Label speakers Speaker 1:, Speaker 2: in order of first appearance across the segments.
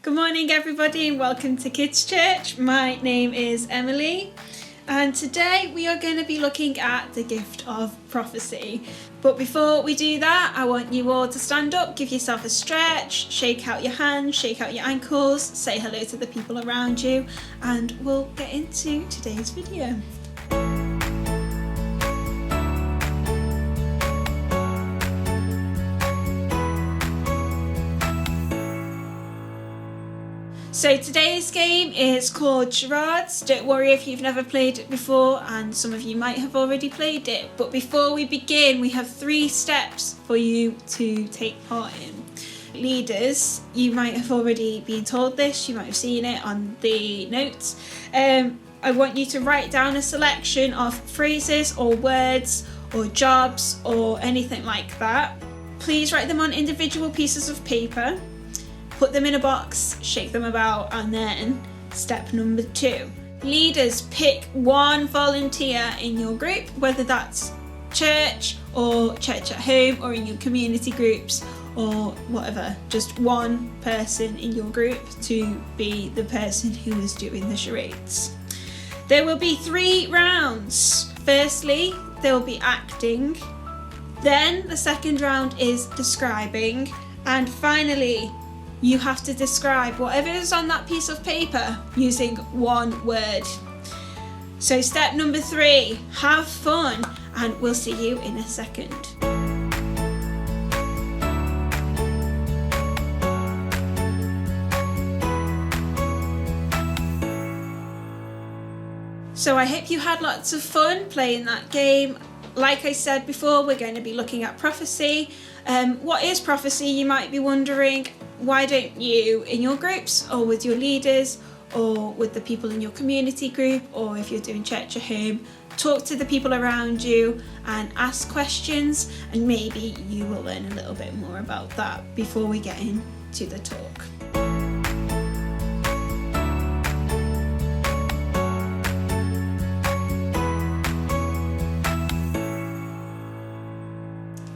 Speaker 1: Good morning everybody and welcome to Kids Church. My name is Emily and today we are going to be looking at the gift of prophecy. But before we do that, I want you all to stand up, give yourself a stretch, shake out your hands, shake out your ankles, say hello to the people around you, and we'll get into today's video. So today's game is called Charades. Don't worry if you've never played it before, and some of you might have already played it. But before we begin, we have 3 steps for you to take part in. Leaders, you might have already been told this, you might have seen it on the notes. I want you to write down a selection of phrases or words or jobs or anything like that. Please write them on individual pieces of paper. Put them in a box, shake them about, and then step number 2. Leaders, pick one volunteer in your group, whether that's church or church at home or in your community groups or whatever. Just one person in your group to be the person who is doing the charades. There will be 3 rounds. Firstly, there will be acting. Then the second round is describing. And finally, you have to describe whatever is on that piece of paper using one word. So step number 3, have fun, and we'll see you in a second. So I hope you had lots of fun playing that game. Like I said before, we're going to be looking at prophecy. What is prophecy, you might be wondering? Why don't you, in your groups or with your leaders or with the people in your community group, or if you're doing church at home, talk to the people around you and ask questions, and maybe you will learn a little bit more about that before we get into the talk.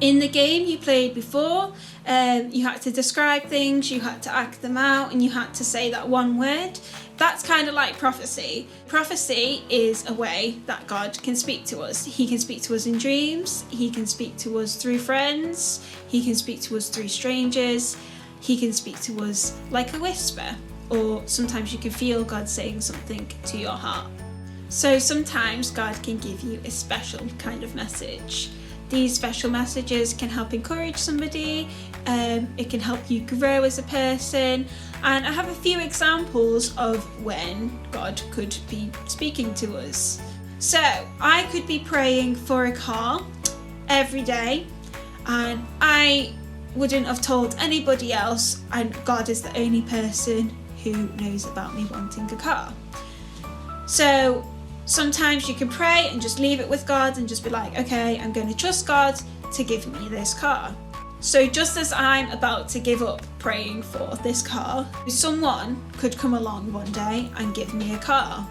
Speaker 1: In the game you played before, you had to describe things, you had to act them out, and you had to say that one word. That's kind of like prophecy. Prophecy is a way that God can speak to us. He can speak to us in dreams, He can speak to us through friends, He can speak to us through strangers, He can speak to us like a whisper, or sometimes you can feel God saying something to your heart. So sometimes God can give you a special kind of message. These special messages can help encourage somebody, it can help you grow as a person, and I have a few examples of when God could be speaking to us. So I could be praying for a car every day, and I wouldn't have told anybody else, and God is the only person who knows about me wanting a car. So sometimes you can pray and just leave it with God and just be like, okay, I'm going to trust God to give me this car. So just as I'm about to give up praying for this car, someone could come along one day and give me a car,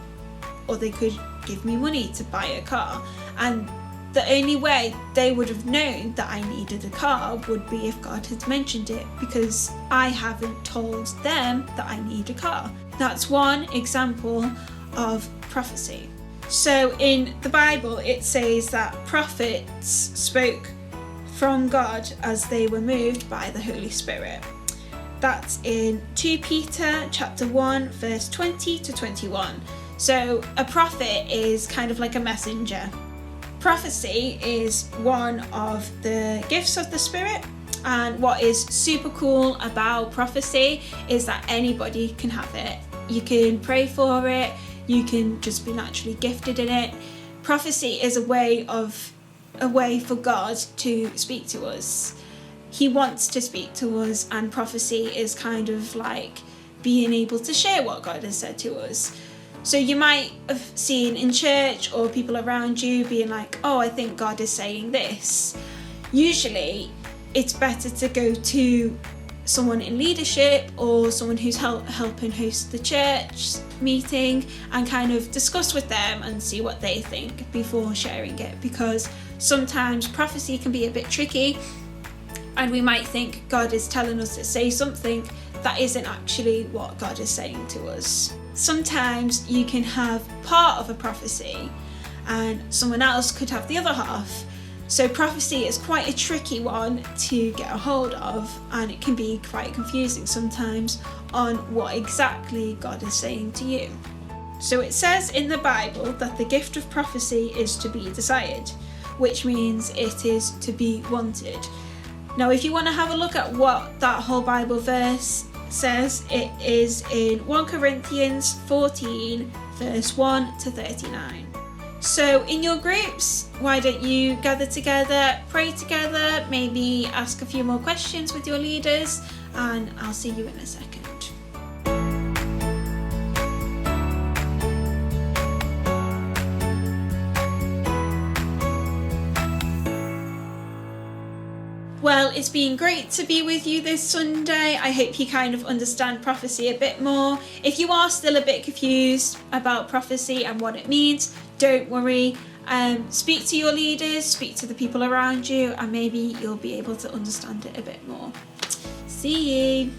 Speaker 1: or they could give me money to buy a car. And the only way they would have known that I needed a car would be if God had mentioned it, because I haven't told them that I need a car. That's one example of prophecy. So in the Bible it says that prophets spoke from God as they were moved by the Holy Spirit. That's in 2 Peter chapter 1 verse 20 to 21. So a prophet is kind of like a messenger. Prophecy is one of the gifts of the Spirit, and what is super cool about prophecy is that anybody can have it. You can pray for it, you can just be naturally gifted in it. Prophecy is a way for God to speak to us. He wants to speak to us, and prophecy is kind of like being able to share what God has said to us. So you might have seen in church or people around you being like, oh, I think God is saying this. Usually it's better to go to someone in leadership or someone who's helping host the church meeting and kind of discuss with them and see what they think before sharing it, because sometimes prophecy can be a bit tricky and we might think God is telling us to say something that isn't actually what God is saying to us. Sometimes you can have part of a prophecy and someone else could have the other half. So prophecy is quite a tricky one to get a hold of, and it can be quite confusing sometimes on what exactly God is saying to you. So it says in the Bible that the gift of prophecy is to be desired, which means it is to be wanted. Now, if you want to have a look at what that whole Bible verse says, it is in 1 Corinthians 14, verse 1 to 39. So in your groups, why don't you gather together, pray together, maybe ask a few more questions with your leaders, and I'll see you in a second. Well, it's been great to be with you this Sunday. I hope you kind of understand prophecy a bit more. If you are still a bit confused about prophecy and what it means, don't worry. Speak to your leaders, speak to the people around you, and maybe you'll be able to understand it a bit more. See you.